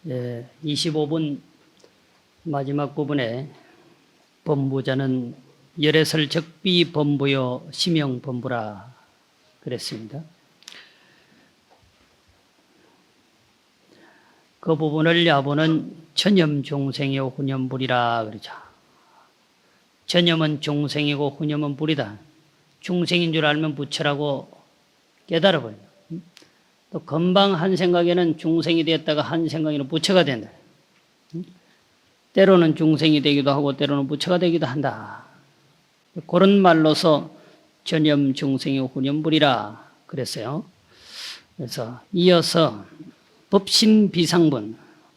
25분 마지막 부분에 법무자는 열애설 적비 법무요 심형 법무라 그랬습니다. 그 부분을 야보는 전염 중생이요 훈염불이라 그러죠. 전염은 중생이고 훈염은 불이다. 중생인 줄 알면 부처라고 깨달아버려요. 또 금방 한 생각에는 중생이 됐다가 한 생각에는 부처가 된다. 때로는 중생이 되기도 하고 때로는 부처가 되기도 한다. 그런 말로서 전염 중생이 훈염불이라 그랬어요. 그래서 이어서 법신 비상분,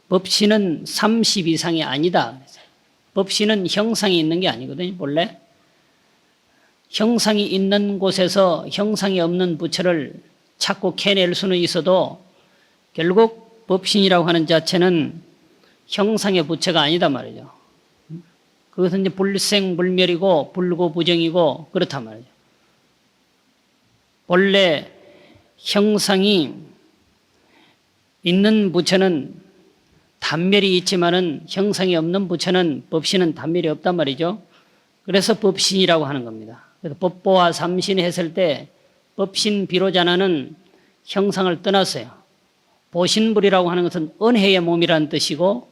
법신은 30 이상이 아니다. 법신은 형상이 있는 게 아니거든요. 본래 형상이 있는 곳에서 형상이 없는 부처를 찾고 캐낼 수는 있어도 결국 법신이라고 하는 자체는 형상의 부처가 아니다 말이죠. 그것은 이제 불생불멸이고 불구부정이고 그렇단 말이죠. 본래 형상이 있는 부처는 단멸이 있지만은 형상이 없는 부처는 법신은 단멸이 없단 말이죠. 그래서 법신이라고 하는 겁니다. 그래서 법보와 삼신 했을 때 법신 비로자나는 형상을 떠났어요. 보신불이라고 하는 것은 은혜의 몸이라는 뜻이고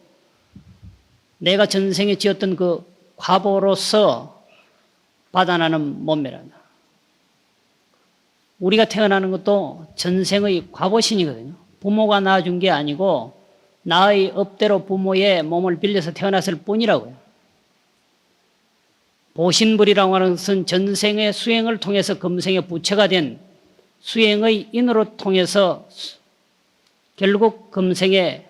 내가 전생에 지었던 그 과보로서 받아나는 몸매란다. 우리가 태어나는 것도 전생의 과보신이거든요. 부모가 낳아준 게 아니고 나의 업대로 부모의 몸을 빌려서 태어났을 뿐이라고요. 보신불이라고 하는 것은 전생의 수행을 통해서 금생의 부처가 된 수행의 인으로 통해서 결국 금생의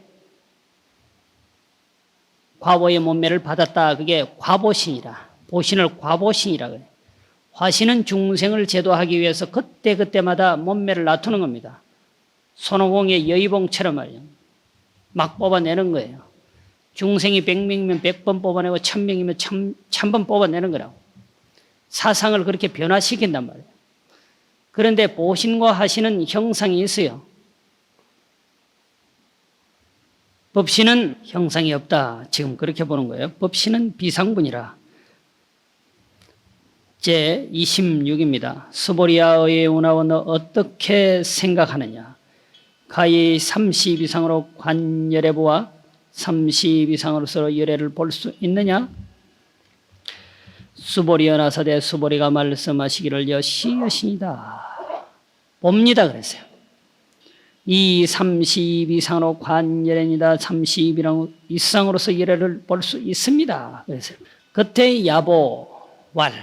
과보의 몸매를 받았다. 그게 과보신이라. 보신을 과보신이라고 해요. 화신은 중생을 제도하기 위해서 그때그때마다 몸매를 낮추는 겁니다. 손오공의 여의봉처럼 말이죠. 막 뽑아내는 거예요. 중생이 100명이면 100번 뽑아내고 1000명이면 1000번 뽑아내는 거라고. 사상을 그렇게 변화시킨단 말이에요. 그런데 보신과 하신은 형상이 있어요. 법신은 형상이 없다. 지금 그렇게 보는 거예요. 법신은 비상분이라. 제 26입니다. 스보리아의 운하원 너 어떻게 생각하느냐. 가히 30 이상으로 관열해 보아 30 이상으로서 열애를 볼 수 있느냐? 수보리어 나사대 수보리가 말씀하시기를 여시여신이다. 봅니다 그랬어요. 이 30 이상으로 관열애니다. 30 이상으로서 열애를 볼 수 있습니다. 그랬어요. 그때 야보왈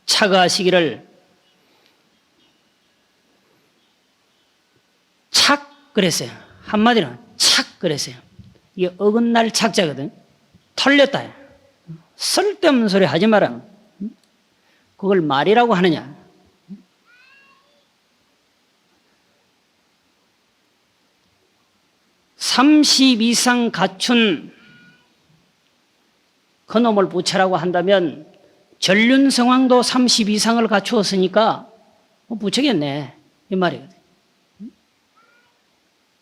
차가하시기를 착 그랬어요. 한마디로 착 그랬어요. 이게 어긋날 착자거든. 털렸다. 쓸데없는 소리 하지 마라. 그걸 말이라고 하느냐. (30) 이상 갖춘 그놈을 부처라고 한다면 전륜성왕도 30 이상을 갖추었으니까 부처겠네 이 말이거든.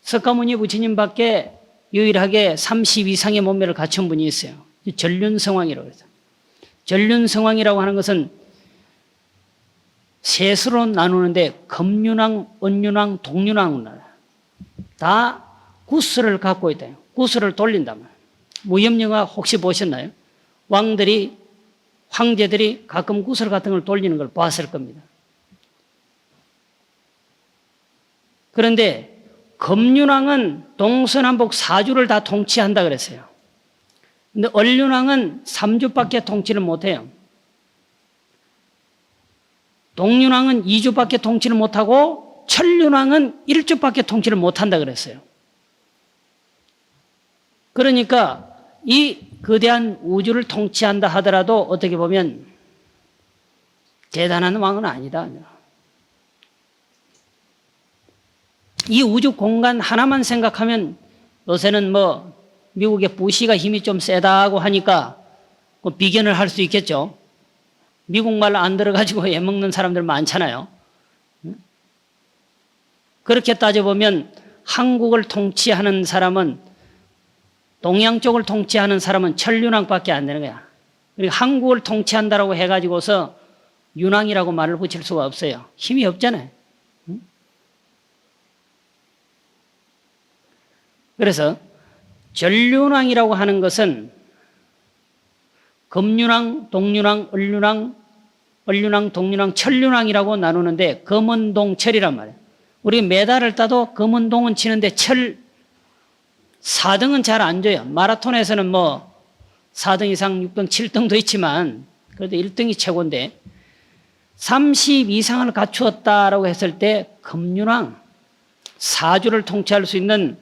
석가모니 부처님밖에 유일하게 30 이상의 몸매를 갖춘 분이 있어요. 전륜성왕이라고 해서. 전륜성왕이라고 하는 것은 셋으로 나누는데 금륜왕, 은륜왕, 동륜왕 다 구슬을 갖고 있다. 구슬을 돌린단 말이에요. 무협영화 혹시 보셨나요? 왕들이 황제들이 가끔 구슬 같은 걸 돌리는 걸 봤을 겁니다. 그런데 금륜왕은 동서남북 4주를 다 통치한다 그랬어요. 근데 을륜왕은 3주밖에 통치를 못해요. 동륜왕은 2주밖에 통치를 못하고 천륜왕은 1주밖에 통치를 못한다 그랬어요. 그러니까 이 거대한 우주를 통치한다 하더라도 어떻게 보면 대단한 왕은 아니다. 이 우주 공간 하나만 생각하면 요새는 뭐 미국의 부시가 힘이 좀 세다고 하니까 비견을 할 수 있겠죠. 미국 말 안 들어가지고 애먹는 사람들 많잖아요. 그렇게 따져보면 한국을 통치하는 사람은 동양 쪽을 통치하는 사람은 천륜왕밖에 안 되는 거야. 그러니까 한국을 통치한다라고 해가지고서 윤왕이라고 말을 붙일 수가 없어요. 힘이 없잖아요. 그래서 전륜왕이라고 하는 것은 금륜왕, 동륜왕, 얼륜왕, 동륜왕, 천륜왕이라고 나누는데 금은동철이란 말이에요. 우리 메달을 따도 금은동은 치는데 철 4등은 잘 안 줘요. 마라톤에서는 뭐 4등 이상 6등, 7등도 있지만 그래도 1등이 최고인데 30 이상을 갖추었다라고 했을 때 금륜왕, 사주를 통치할 수 있는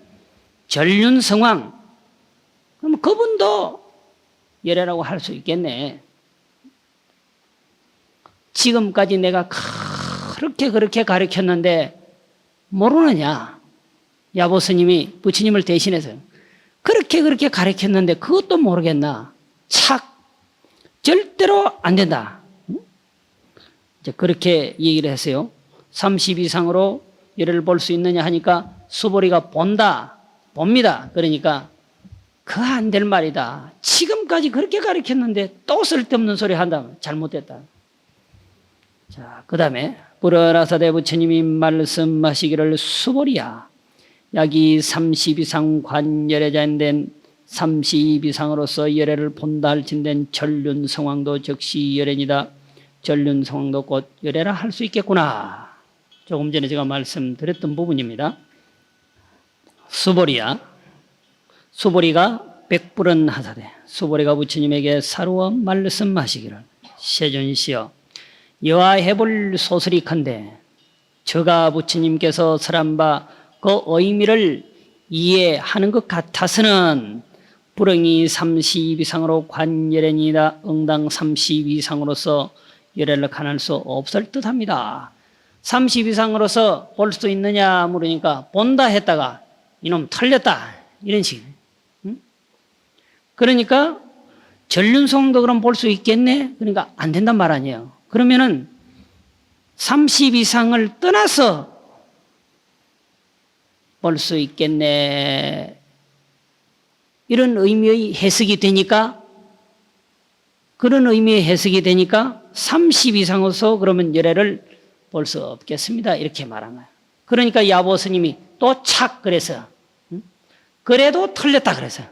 전륜성왕, 그럼 그분도 열애라고 할 수 있겠네. 지금까지 내가 그렇게 가르쳤는데 모르느냐? 야보스님이 부처님을 대신해서 그렇게 가르쳤는데 그것도 모르겠나? 착! 절대로 안 된다. 이제 그렇게 얘기를 했어요. 30 이상으로 열애를 볼 수 있느냐 하니까 수보리가 봅니다. 그러니까 그거 안 될 말이다. 지금까지 그렇게 가르쳤는데 또 쓸데없는 소리 한다면 잘못됐다. 자, 그 다음에 불어라사대 부처님이 말씀하시기를 수보리야. 약이 30 이상 관열애자인 30 이상으로서 열애를 본다 할진된 전륜성왕도 즉시 열애니다. 전륜성왕도 곧 열애라 할 수 있겠구나. 조금 전에 제가 말씀드렸던 부분입니다. 수보리야. 수보리가 백불은 하사대. 수보리가 부처님에게 사루어 말씀하시기를 세존시여 여하 해볼 소설이컨대 저가 부처님께서 설한 바 그 의미를 이해하는 것 같아서는 불응이 30 이상으로 관열애니다. 응당 30 이상으로서 열애를 간할 수 없을 듯합니다. 30 이상으로서 볼 수 있느냐 물으니까 본다 했다가 이놈 틀렸다 이런 식. 그러니까 전륜성도 그럼 볼 수 있겠네? 그러니까 안 된단 말 아니에요. 그러면은 30 이상을 떠나서 볼 수 있겠네. 이런 의미의 해석이 되니까 그런 의미의 해석이 되니까 30 이상으로서 그러면 열애를 볼 수 없겠습니다. 이렇게 말한 거예요. 그러니까 야보 스님이 또 착 그래서 그래도 틀렸다 그래서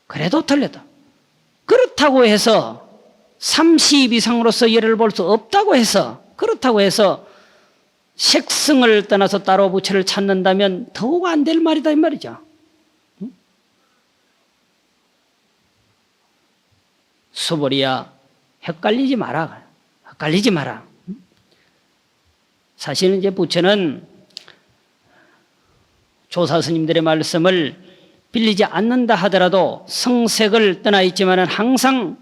그래도 틀렸다. 그렇다고 해서 30 이상으로서 열애를 볼 수 없다고 해서 그렇다고 해서 색승을 떠나서 따로 부처를 찾는다면 더욱 안 될 말이다 이 말이죠. 수보리야 헷갈리지 마라. 헷갈리지 마라. 사실은 이제 부처는 조사 스님들의 말씀을 빌리지 않는다 하더라도 성색을 떠나 있지만은 항상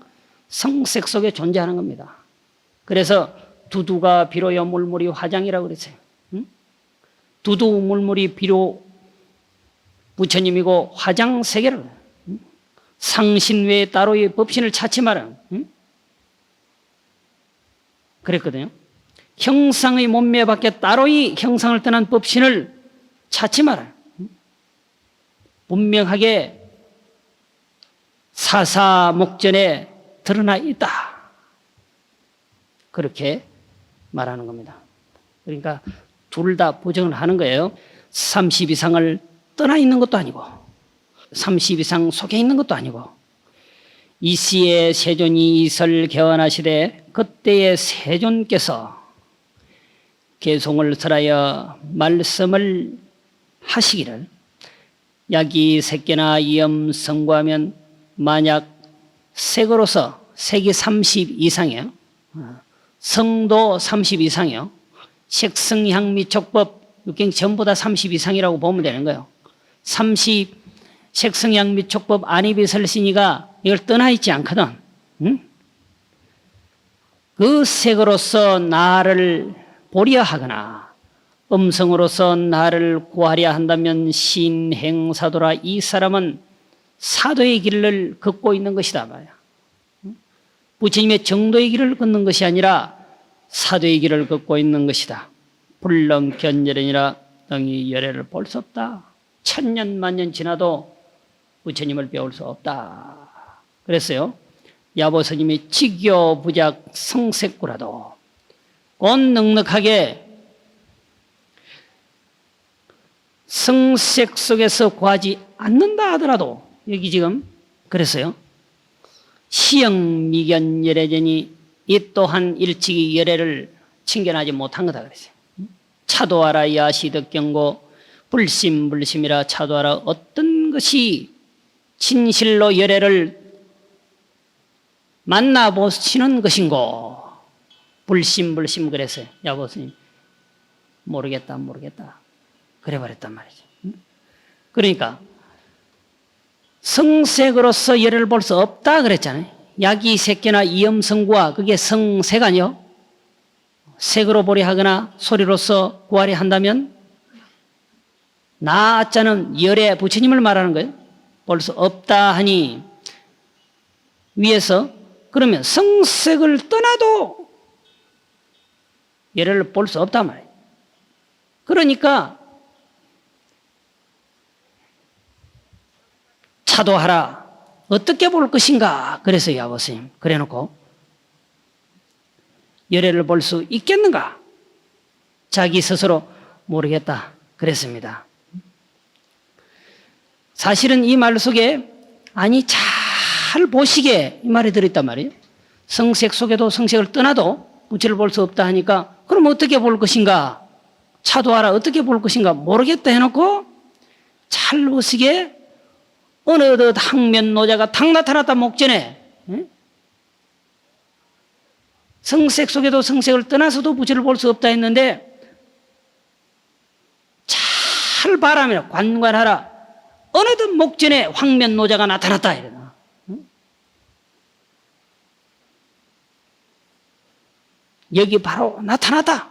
성색 속에 존재하는 겁니다. 그래서 두두가 비로여 물물이 화장이라고 그랬어요. 두두 물물이 비로 부처님이고 화장 세계를 상신 외에 따로의 법신을 찾지 마라. 그랬거든요. 형상의 몸매 밖에 따로의 형상을 떠난 법신을 찾지 마라. 분명하게 사사목전에 드러나 있다. 그렇게 말하는 겁니다. 그러니까 둘 다 부정을 하는 거예요. 30 이상을 떠나 있는 것도 아니고 30 이상 속에 있는 것도 아니고 이시의 세존이 이설 개원하시되 그때의 세존께서 개송을 설하여 말씀을 하시기를 약이 색계나 이염 성구하면 만약 색으로서 색이 30 이상이에요. 성도 30 이상이요. 색성향 미촉법 육경 전부 다 30 이상이라고 보면 되는 거예요. 30 색성향 미촉법 안이비설신이가 이걸 떠나 있지 않거든. 그 색으로서 나를 보려 하거나 음성으로서 나를 구하려 한다면 신행사도라 이 사람은 사도의 길을 걷고 있는 것이다 말이야. 부처님의 정도의 길을 걷는 것이 아니라 사도의 길을 걷고 있는 것이다. 불렁견열이니라 등이 열애를 볼 수 없다. 천년 만년 지나도 부처님을 배울 수 없다. 그랬어요. 야보 스님이 지교 부작 성색구라도 곧 넉넉하게 성색 속에서 구하지 않는다 하더라도 여기 지금 그랬어요. 시영 미견 열애전이 이 또한 일찍이 열애를 칭견하지 못한 거다 그랬어요. 차도하라 야시득경고 불심불심이라 차도하라 어떤 것이 진실로 열애를 만나보시는 것인고 불심불심 그랬어요. 야보스님 모르겠다 그래 버렸단 말이죠. 그러니까 성색으로서 열애를 볼 수 없다 그랬잖아요. 야기색계나 이염성구와 그게 성색 아니요? 색으로 보려 하거나 소리로서 구하려 한다면 나자는 열애 부처님을 말하는 거예요. 볼 수 없다 하니 위에서 그러면 성색을 떠나도 열애를 볼 수 없단 말이에요. 그러니까 차도하라 어떻게 볼 것인가 그래서 야보스님 그래놓고 열애를 볼 수 있겠는가 자기 스스로 모르겠다 그랬습니다. 사실은 이 말 속에 아니 잘 보시게 이 말이 들어있단 말이에요. 성색 속에도 성색을 떠나도 부처를 볼 수 없다 하니까 그럼 어떻게 볼 것인가 차도하라 어떻게 볼 것인가 모르겠다 해놓고 잘 보시게 어느덧 항면노자가 탁 나타났다 목전에 성색 속에도 성색을 떠나서도 부처를 볼 수 없다 했는데 잘 바라며 관관하라 어느덧 목전에 황면노자가 나타났다 이러나 여기 바로 나타났다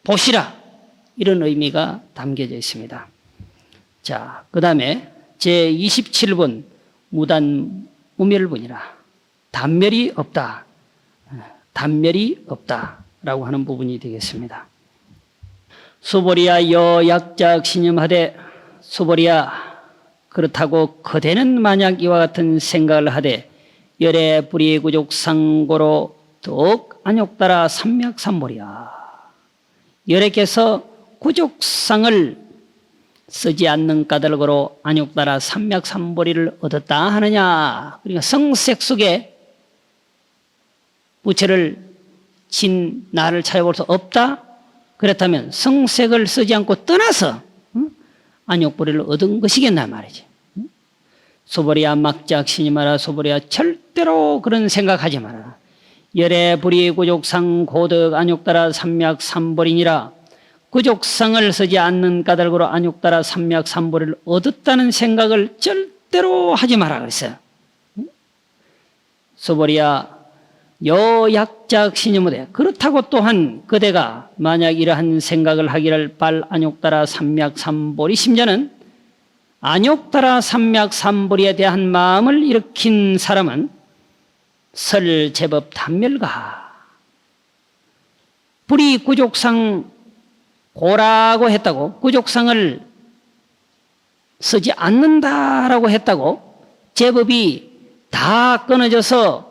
보시라 이런 의미가 담겨져 있습니다. 자, 그 다음에 제27번 무단 무멸분이라 단멸이 없다. 단멸이 없다라고 하는 부분이 되겠습니다. 수보리야 여약작 신념하되 수보리야 그렇다고 그대는 만약 이와 같은 생각을 하되 열애 불의 구족 상고로 더욱 안욕따라 삼맥삼보리야 열애께서 구족상을 쓰지 않는 까닭으로 안욕따라 삼맥삼보리를 얻었다 하느냐. 그러니까 성색 속에 부처를 진 나를 찾아볼 수 없다. 그렇다면 성색을 쓰지 않고 떠나서 안욕보리를 얻은 것이겠나 말이지. 소보리야 막작신이 마라 소보리야 절대로 그런 생각하지 마라. 열애 불의 구족상 고득 안욕따라 삼맥삼보리니라. 구족상을 쓰지 않는 까닭으로 안욕따라 삼맥삼보리를 얻었다는 생각을 절대로 하지 마라 그랬어요. 소보리야 여약작신이무대 그렇다고 또한 그대가 만약 이러한 생각을 하기를 발 안욕따라 삼맥삼보리 심자는 안욕따라 삼맥삼보리에 대한 마음을 일으킨 사람은 설 제법 단멸가 불의 구족상 고라고 했다고 구족상을 쓰지 않는다라고 했다고 제법이 다 끊어져서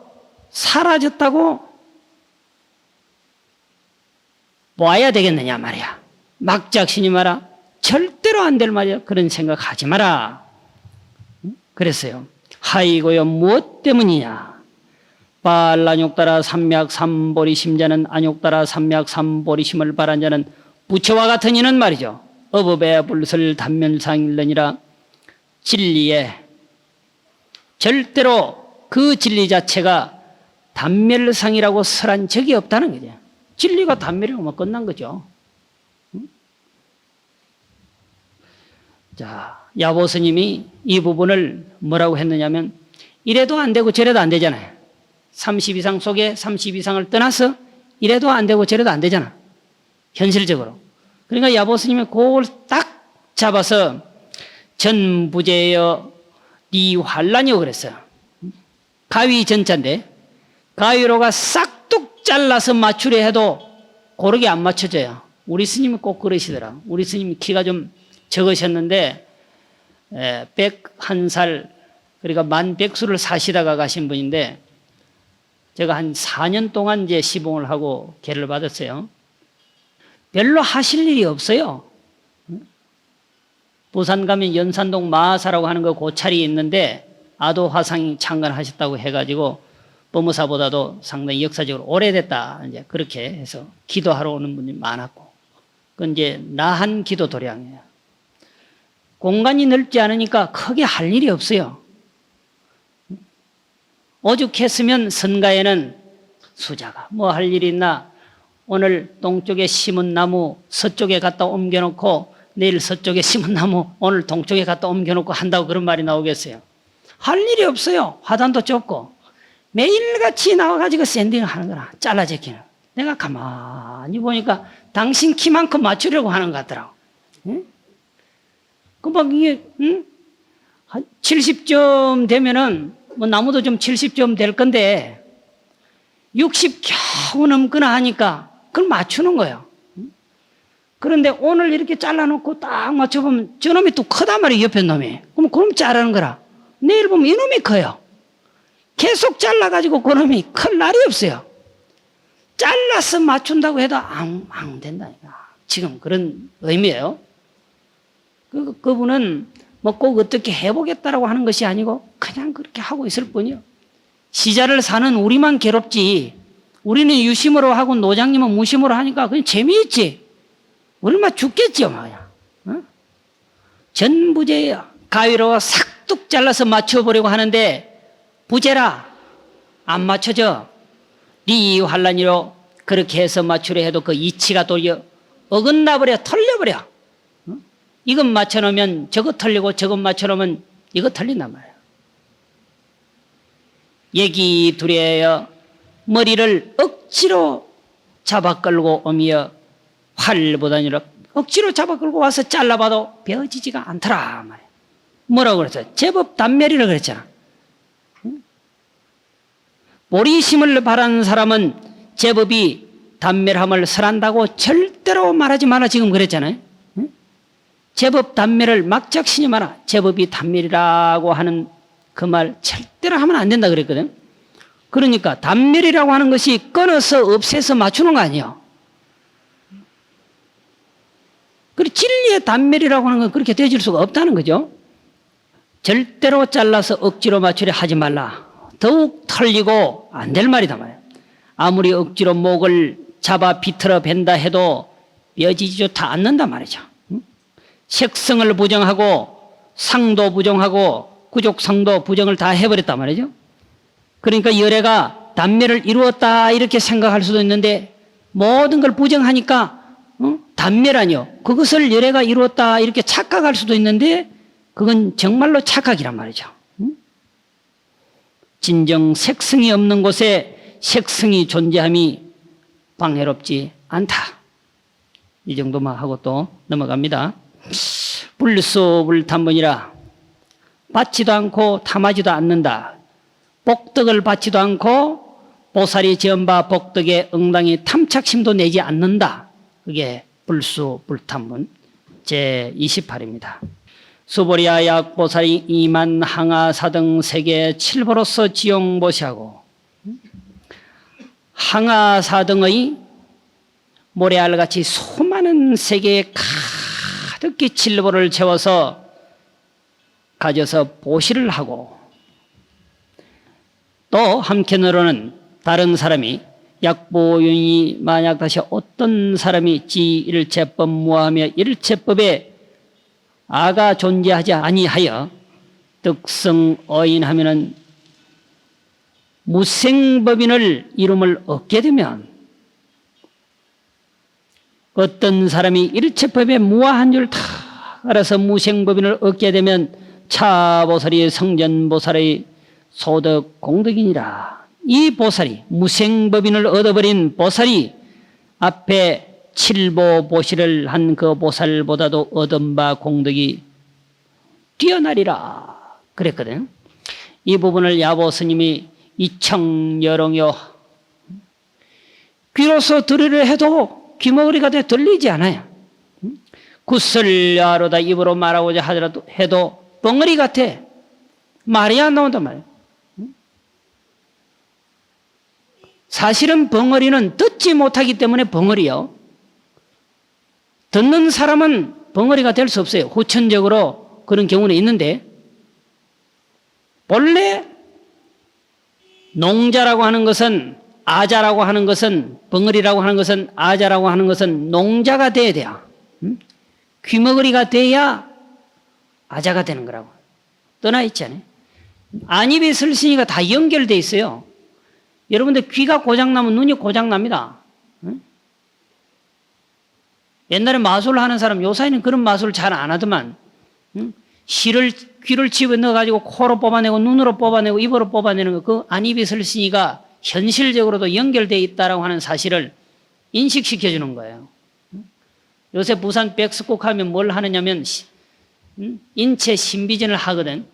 사라졌다고 봐야 되겠느냐 말이야. 막작신이 마라 절대로 안 될 말이야. 그런 생각하지 마라 그랬어요. 하이고요 무엇 때문이냐 발 안욕따라 삼맥삼보리 심자는 안욕따라 삼맥삼보리심을 바란 자는 부처와 같은 이는 말이죠. 어법의 불설 단면상일러니라 진리에 절대로 그 진리 자체가 단멸상이라고 설한 적이 없다는 거죠. 진리가 단멸이라고 끝난 거죠. 자, 야보 스님이 이 부분을 뭐라고 했느냐면 이래도 안 되고 저래도 안 되잖아요. 30 이상 속에 30 이상을 떠나서 이래도 안 되고 저래도 안 되잖아. 현실적으로. 그러니까 야보 스님이 그걸 딱 잡아서 전부재여 니 환란이요 그랬어요. 가위 전자인데 가위로가 싹둑 잘라서 맞추려 해도 고르게 안 맞춰져요. 우리 스님이 꼭 그러시더라. 우리 스님이 키가 좀 적으셨는데 101살 그러니까 만백수를 사시다가 가신 분인데 제가 한 4년 동안 이제 시봉을 하고 계를 받았어요. 별로 하실 일이 없어요. 부산 가면 연산동 마하사라고 하는 거 고찰이 있는데 아도 화상이 창간하셨다고 해가지고 법무사보다도 상당히 역사적으로 오래됐다. 이제 그렇게 해서 기도하러 오는 분이 많았고. 그건 이제 나한 기도 도량이에요. 공간이 넓지 않으니까 크게 할 일이 없어요. 오죽했으면 선가에는 수자가 뭐 할 일이 있나 오늘 동쪽에 심은 나무 서쪽에 갖다 옮겨놓고 내일 서쪽에 심은 나무 오늘 동쪽에 갖다 옮겨놓고 한다고 그런 말이 나오겠어요. 할 일이 없어요. 화단도 좁고 매일같이 나와가지고 샌딩을 하는 거라 잘라제기는. 내가 가만히 보니까 당신 키만큼 맞추려고 하는 것 같더라고. 응? 그막 이게 70점 되면은 뭐 나무도 좀 70점 될 건데 60 겨우 넘거나 하니까 그걸 맞추는 거예요. 그런데 오늘 이렇게 잘라놓고 딱 맞춰보면 저놈이 또 크단 말이에요. 옆에 놈이. 그럼 자르는 거라. 내일 보면 이놈이 커요. 계속 잘라가지고 그놈이 클 날이 없어요. 잘라서 맞춘다고 해도 안 된다니까. 지금 그런 의미예요. 그분은 뭐 꼭 어떻게 해보겠다라고 하는 것이 아니고 그냥 그렇게 하고 있을 뿐이요. 시자를 사는 우리만 괴롭지. 우리는 유심으로 하고 노장님은 무심으로 하니까 그냥 재미있지. 얼마 죽겠지요, 말이야. 어? 전부제 가위로 싹둑 잘라서 맞춰보려고 하는데 부재라 안 맞춰져. 리 환란이로 그렇게 해서 맞추려 해도 그 이치가 도리어 어긋나버려 털려버려. 어? 이것 맞춰놓으면 저것 털리고 저것 맞춰놓으면 이것 털린단 말이야. 얘기 두려여 머리를 억지로 잡아 끌고 오며 활보다니라 억지로 잡아 끌고 와서 잘라봐도 베어지지가 않더라 말이야. 뭐라고 그랬어? 제법 단멸이라 그랬잖아. 보리심을 바라는 사람은 제법이 단멸함을 설한다고 절대로 말하지 마라 지금 그랬잖아요. 제법 단멸을 막작시니 마라. 제법이 단멸이라고 하는 그 말 절대로 하면 안 된다 그랬거든. 그러니까 단멸이라고 하는 것이 끊어서 없애서 맞추는 거 아니에요. 그리고 진리의 단멸이라고 하는 건 그렇게 되어질 수가 없다는 거죠. 절대로 잘라서 억지로 맞추려 하지 말라. 더욱 털리고 안 될 말이다 말이야. 아무리 억지로 목을 잡아 비틀어 벤다 해도 뼈지지조차 않는다 말이죠. 색성을 부정하고 상도 부정하고 구족상도 부정을 다 해버렸단 말이죠. 그러니까 열애가 단멸을 이루었다 이렇게 생각할 수도 있는데 모든 걸 부정하니까 단멸 아니요. 그것을 열애가 이루었다 이렇게 착각할 수도 있는데 그건 정말로 착각이란 말이죠. 진정 색성이 없는 곳에 색성이 존재함이 방해롭지 않다. 이 정도만 하고 또 넘어갑니다. 불수불탐문이라 받지도 않고 탐하지도 않는다. 복덕을 받지도 않고 보살이 지은 바 복덕에 응당히 탐착심도 내지 않는다. 그게 불수불탐문 제28입니다. 수보리아 약보살이 이만 항아사등 세계 7보로서 지용보시하고 항아사등의 모래알같이 수많은 세계에 가득히 7보를 채워서 가져서 보시를 하고 또 한편으로는 다른 사람이 약보윤이 만약 다시 어떤 사람이 지1체법 무하며 1체법에 아가 존재하지 아니하여 득성어인하면은 무생법인을 이름을 얻게 되면 어떤 사람이 일체법에 무아한 줄 다 알아서 무생법인을 얻게 되면 차보살이 성전보살의 소득 공덕이니라. 이 보살이 무생법인을 얻어버린 보살이 앞에 칠보보시를 한 그 보살보다도 얻은 바 공덕이 뛰어나리라 그랬거든. 이 부분을 야보 스님이 이청여롱여 귀로서 들으려 해도 귀머거리가 돼 들리지 않아요. 구슬야로다 입으로 말하고자 하더라도 해도 벙어리 같아. 말이 안 나온단 말이에요. 사실은 벙어리는 듣지 못하기 때문에 벙어리요. 듣는 사람은 벙어리가 될 수 없어요. 후천적으로 그런 경우는 있는데, 본래 농자라고 하는 것은, 아자라고 하는 것은, 벙어리라고 하는 것은, 아자라고 하는 것은 농자가 돼야 돼요. 귀머거리가 돼야 아자가 되는 거라고. 떠나 있잖아요. 안입이 슬신이가 다 연결돼 있어요. 여러분들 귀가 고장나면 눈이 고장납니다. 옛날에 마술을 하는 사람, 요사이는 그런 마술을 잘 안 하더만, 실을 귀를 집어 넣어가지고 코로 뽑아내고 눈으로 뽑아내고 입으로 뽑아내는 거, 그 안입이 슬신이가 현실적으로도 연결되어 있다라고 하는 사실을 인식시켜주는 거예요. 요새 부산 백스국 하면 뭘 하느냐면 인체 신비전을 하거든.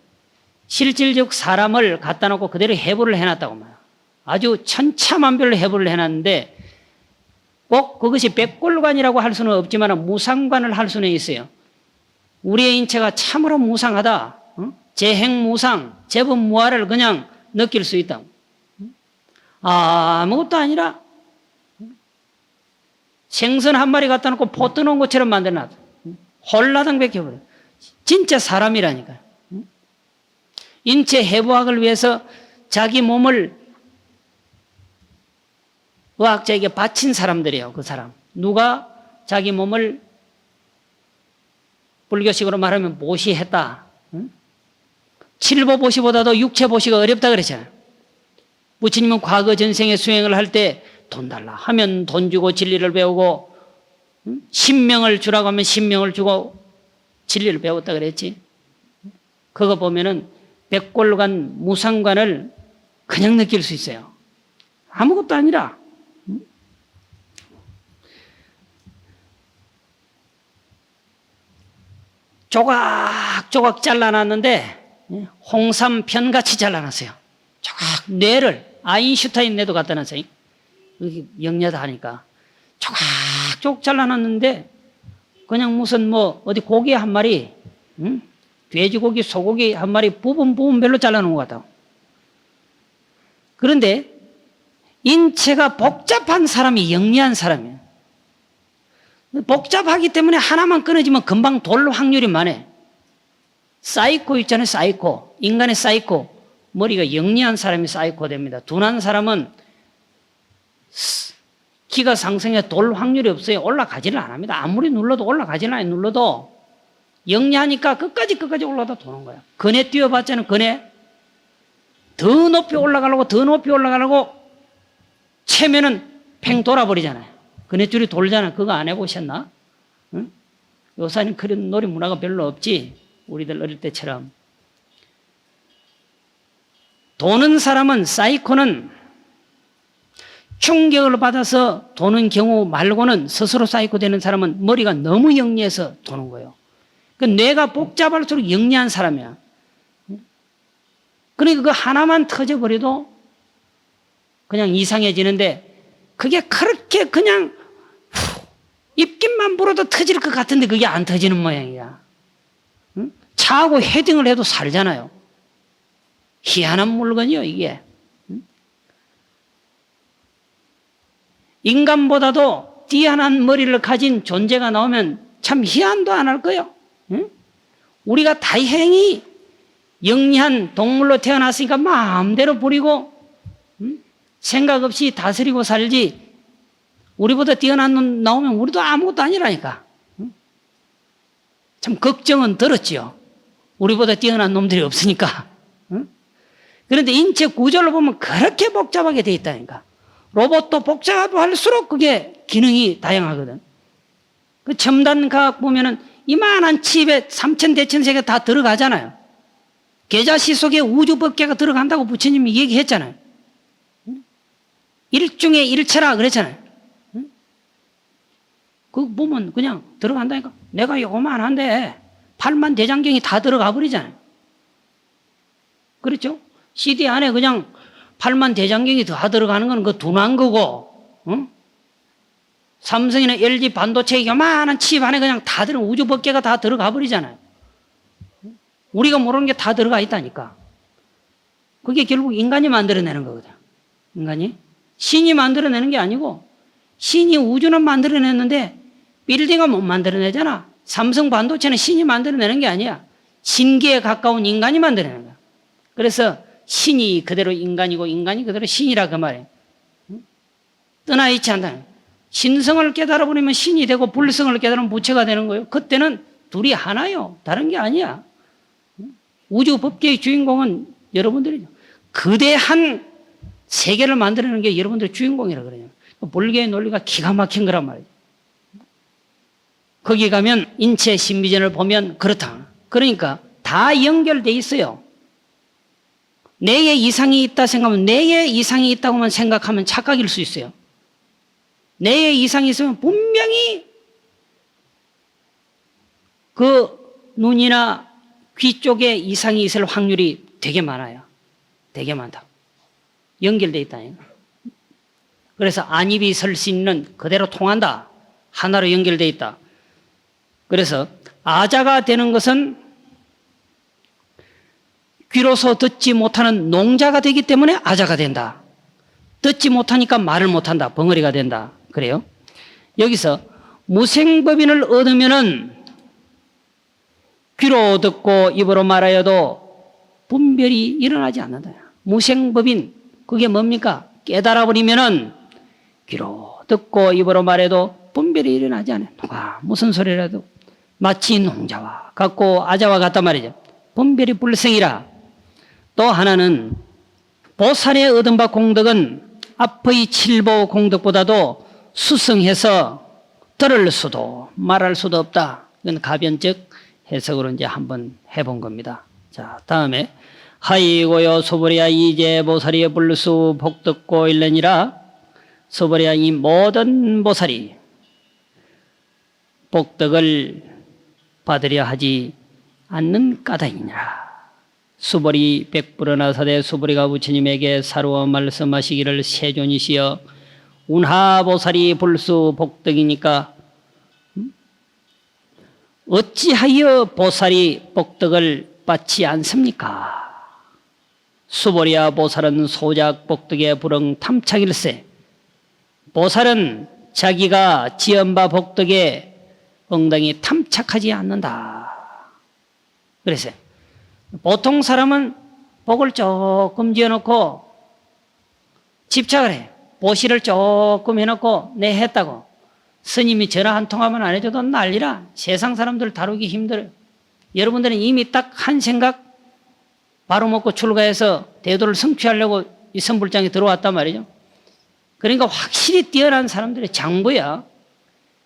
실질적 사람을 갖다 놓고 그대로 해부를 해놨다고 말이야. 아주 천차만별로 해부를 해놨는데 꼭 그것이 백골관이라고 할 수는 없지만 무상관을 할 수는 있어요. 우리의 인체가 참으로 무상하다. 재행무상, 재분무화를 그냥 느낄 수 있다. 아무것도 아니라 생선 한 마리 갖다 놓고 포 떠놓은 것처럼 만들어놨다. 홀라당 베껴버려. 진짜 사람이라니까요. 인체 해부학을 위해서 자기 몸을 의학자에게 바친 사람들이에요. 그 사람. 누가 자기 몸을 불교식으로 말하면 보시했다. 칠보보시보다도 육체보시가 어렵다 그랬잖아요. 부처님은 과거 전생에 수행을 할 때 돈 달라 하면 돈 주고 진리를 배우고, 신명을 주라고 하면 신명을 주고 진리를 배웠다 그랬지. 그거 보면은 백골관, 무상관을 그냥 느낄 수 있어요. 아무것도 아니라. 조각조각 잘라놨는데 홍삼 편같이 잘라놨어요. 조각 뇌를, 아인슈타인 뇌도 갖다 놨어요. 영리하다 하니까 조각조각 잘라놨는데 그냥 무슨 뭐 어디 고기 한 마리, 돼지고기, 소고기 한 마리 부분별로 잘라놓은 것 같다고. 그런데 인체가 복잡한 사람이 영리한 사람이에요. 복잡하기 때문에 하나만 끊어지면 금방 돌 확률이 많아요. 사이코 있잖아요. 사이코. 인간의 사이코. 머리가 영리한 사람이 사이코 됩니다. 둔한 사람은 기가 상승해 돌 확률이 없어요. 올라가지를 안 합니다. 아무리 눌러도 올라가지는 않아요. 눌러도 영리하니까 끝까지 올라가다 도는 거야. 거네 뛰어봤잖아요. 거네. 더 높이 올라가려고 채면은 팽 돌아버리잖아요. 거네줄이 돌잖아. 그거 안 해보셨나? 응? 요새는 그런 놀이 문화가 별로 없지. 우리들 어릴 때처럼. 도는 사람은, 사이코는 충격을 받아서 도는 경우 말고는 스스로 사이코 되는 사람은 머리가 너무 영리해서 도는 거예요. 그 뇌가 복잡할수록 영리한 사람이야. 그러니까 그 하나만 터져버려도 그냥 이상해지는데, 그게 그렇게 그냥 입김만 불어도 터질 것 같은데 그게 안 터지는 모양이야. 응? 차하고 헤딩을 해도 살잖아요. 희한한 물건이요, 이게. 응? 인간보다도 뛰어난 머리를 가진 존재가 나오면 참 희한도 안 할 거예요. 응? 우리가 다행히 영리한 동물로 태어났으니까 마음대로 부리고 생각 없이 다스리고 살지, 우리보다 뛰어난 놈 나오면 우리도 아무것도 아니라니까. 참 걱정은 들었지요. 우리보다 뛰어난 놈들이 없으니까. 그런데 인체 구조를 보면 그렇게 복잡하게 돼 있다니까. 로봇도 복잡할수록 그게 기능이 다양하거든. 그 첨단 과학 보면은 이만한 칩에 3천대천세가 다 들어가잖아요. 계자시 속에 우주법계가 들어간다고 부처님이 얘기했잖아요. 일중의 일체라 그랬잖아요. 그거 보면 그냥 들어간다니까. 내가 요만한데 8만 대장경이 다 들어가 버리잖아요. 그렇죠? CD 안에 그냥 8만 대장경이 다 들어가는 건 그 둔한 거고, 응? 삼성이나 LG 반도체 요만한 칩 안에 그냥 다 들어 우주 법계가 다 들어가 버리잖아요. 우리가 모르는 게 다 들어가 있다니까. 그게 결국 인간이 만들어내는 거거든. 인간이 신이 만들어내는 게 아니고 신이 우주는 만들어냈는데 빌딩은 못 만들어내잖아. 삼성 반도체는 신이 만들어내는 게 아니야. 신기에 가까운 인간이 만들어내는 거야. 그래서 신이 그대로 인간이고 인간이 그대로 신이라 그 말이에요. 떠나 있지 않다. 신성을 깨달아 버리면 신이 되고 불성을 깨달으면 부처가 되는 거예요. 그때는 둘이 하나요. 다른 게 아니야. 우주 법계의 주인공은 여러분들이죠. 거대한 세계를 만들어내는 게 여러분들의 주인공이라 그래요. 본계의 논리가 기가 막힌 거란 말이에요. 거기 가면 인체 신비전을 보면 그렇다. 그러니까 다 연결돼 있어요. 내에 이상이 있다 생각하면 내에 이상이 있다고만 생각하면 착각일 수 있어요. 내에 이상이 있으면 분명히 그 눈이나 귀 쪽에 이상이 있을 확률이 되게 많아요. 되게 많다. 연결돼 있다니까. 그래서 안입이 설 수 있는 그대로 통한다. 하나로 연결돼 있다. 그래서 아자가 되는 것은 귀로서 듣지 못하는 농자가 되기 때문에 아자가 된다. 듣지 못하니까 말을 못한다. 벙어리가 된다. 그래요. 여기서 무생법인을 얻으면은 귀로 듣고 입으로 말하여도 분별이 일어나지 않는다. 무생법인 그게 뭡니까? 깨달아 버리면은 귀로 듣고 입으로 말해도 분별이 일어나지 않아요. 누가 무슨 소리라도 마치 농자와 같고 아자와 같단 말이죠. 분별이 불생이라. 또 하나는 보살의 얻은 바 공덕은 앞의 칠보 공덕보다도 수승해서 들을 수도 말할 수도 없다. 이건 가변적 해석으로 이제 한번 해본 겁니다. 자, 다음에 하이고요 소보리야 이제 보살이 불수 복덕고 일래니라. 소보리야 이 모든 보살이 복덕을 받으려 하지 않는 까닭이니라. 수보리 백불어나사대 수보리가 부처님에게 사루어 말씀하시기를 세존이시여 운하보살이 불수 복덕이니까 어찌하여 보살이 복덕을 받지 않습니까? 수보리야 보살은 소작 복덕의 불응 탐착일세. 보살은 자기가 지은 바 복덕에 엉덩이 탐착하지 않는다. 그래서 보통 사람은 복을 조금 지어놓고 집착을 해. 보시를 조금 해놓고 내 했다고. 스님이 전화 한 통화만 안 해줘도 난리라. 세상 사람들 다루기 힘들어요. 여러분들은 이미 딱 한 생각 바로 먹고 출가해서 대도를 성취하려고 이 선불장에 들어왔단 말이죠. 그러니까 확실히 뛰어난 사람들의 장부야.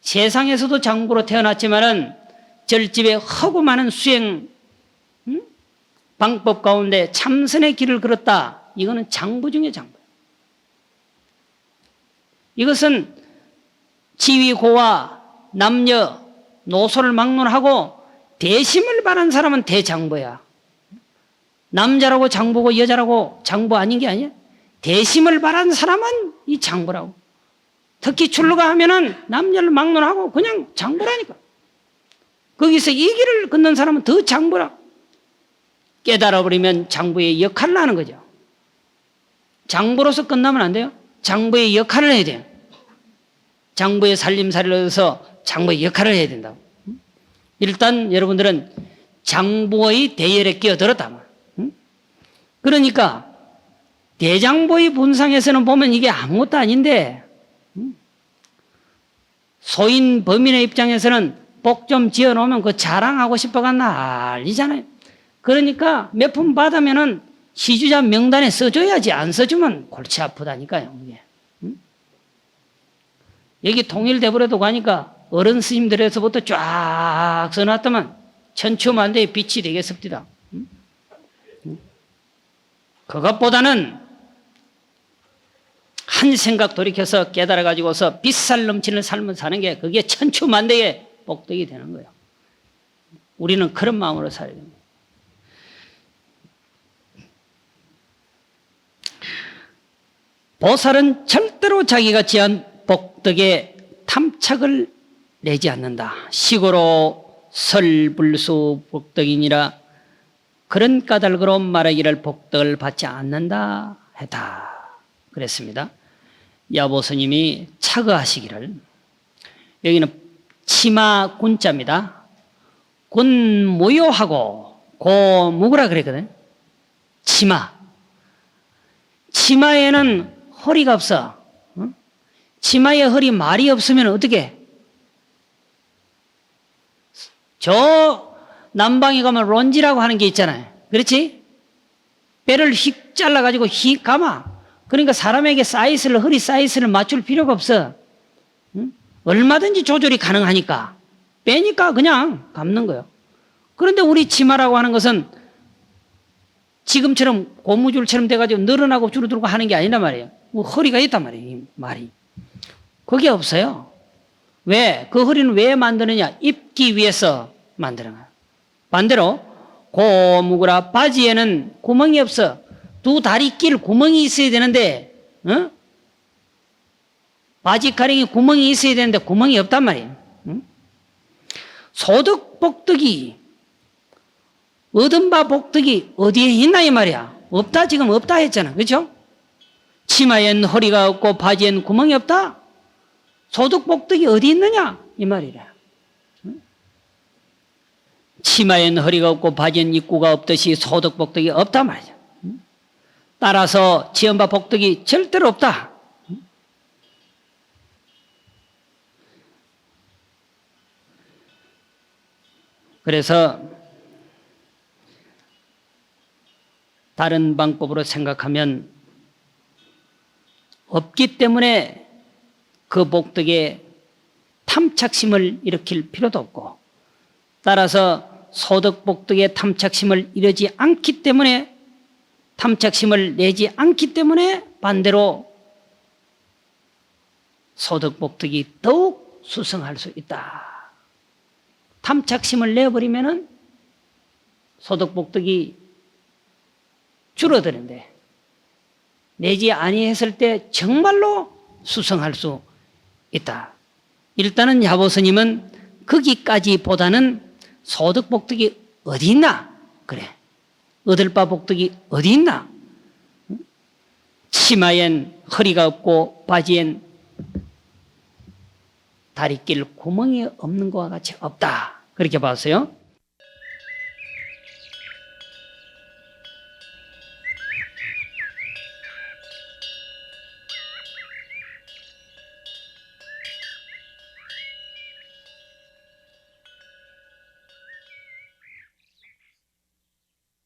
세상에서도 장부로 태어났지만은 절집에 허구 많은 수행 방법 가운데 참선의 길을 걸었다. 이거는 장부 중에 장부야. 이것은 지위고와 남녀, 노소를 막론하고 대심을 바란 사람은 대장부야. 남자라고 장부고 여자라고 장부 아닌 게 아니야. 대심을 바란 사람은 이 장부라고. 특히 출루가 하면은 남녀를 막론하고 그냥 장부라니까. 거기서 이 길을 걷는 사람은 더 장부라. 깨달아버리면 장부의 역할을 하는 거죠. 장부로서 끝나면 안 돼요. 장부의 역할을 해야 돼요. 장부의 살림살이를 얻어서 장부의 역할을 해야 된다고. 일단 여러분들은 장부의 대열에 끼어들었다. 그러니까 대장부의 분상에서는 보면 이게 아무것도 아닌데 소인 범인의 입장에서는 복 좀 지어놓으면 그 자랑하고 싶어가 난리잖아요. 그러니까 몇 푼 받으면은 시주자 명단에 써줘야지. 안 써주면 골치 아프다니까요. 이게. 여기 통일대보라도 가니까 어른 스님들에서부터 쫙 써놨더만 천추만대의 빛이 되겠습니다. 그것보다는 한 생각 돌이켜서 깨달아가지고서 빛살 넘치는 삶을 사는 게 그게 천추만대의 복덕이 되는 거예요. 우리는 그런 마음으로 살아야 됩니다. 보살은 절대로 자기가 지은 복덕에 탐착을 내지 않는다. 시고로 설불수 복덕이니라 그런 까닭으로 말하기를 복덕을 받지 않는다 했다. 그랬습니다. 야보스님이 차거하시기를, 여기는 치마 군자입니다. 군 무효하고 고 묵으라 그랬거든. 치마. 치마에는 허리가 없어. 치마에 허리 말이 없으면 어떻게? 저 남방에 가면 론지라고 하는 게 있잖아요. 그렇지? 뼈를 휙 잘라가지고 휙 감아. 그러니까 사람에게 사이즈를, 허리 사이즈를 맞출 필요가 없어. 얼마든지 조절이 가능하니까. 빼니까 그냥 감는 거예요. 그런데 우리 치마라고 하는 것은 지금처럼 고무줄처럼 돼가지고 늘어나고 줄어들고 하는 게 아니란 말이에요. 뭐 허리가 있단 말이에요, 이 말이. 그게 없어요. 왜? 그 허리는 왜 만드느냐? 입기 위해서 만드는 거예요. 반대로 고무구라 바지에는 구멍이 없어. 두 다리 낄 구멍이 있어야 되는데, 바지 가랭이 구멍이 있어야 되는데 구멍이 없단 말이에요. 소득 복덕이, 얻은 바 복덕이 어디에 있나 이 말이야. 없다, 지금 없다 했잖아. 그렇죠? 치마엔 허리가 없고 바지엔 구멍이 없다. 소득 복덕이 어디 있느냐 이 말이래. 치마엔 허리가 없고 바지엔 입구가 없듯이 소득 복덕이 없단 말이죠. 따라서 지은 바 복덕이 절대로 없다. 그래서 다른 방법으로 생각하면 없기 때문에 그 복덕에 탐착심을 일으킬 필요도 없고, 따라서 소득 복덕의 탐착심을 이루지 않기 때문에, 탐착심을 내지 않기 때문에 반대로 소득 복덕이 더욱 수성할 수 있다. 탐착심을 내버리면은 소득 복덕이 줄어드는데, 내지 아니했을 때 정말로 수성할 수 있다. 일단은 야보스님은 거기까지 보다는 소득 복덕이 어디 있나? 그래. 얻을 바 복덕이 어디 있나? 치마엔 허리가 없고 바지엔 다리 낄 구멍이 없는 것과 같이 없다. 그렇게 봤어요.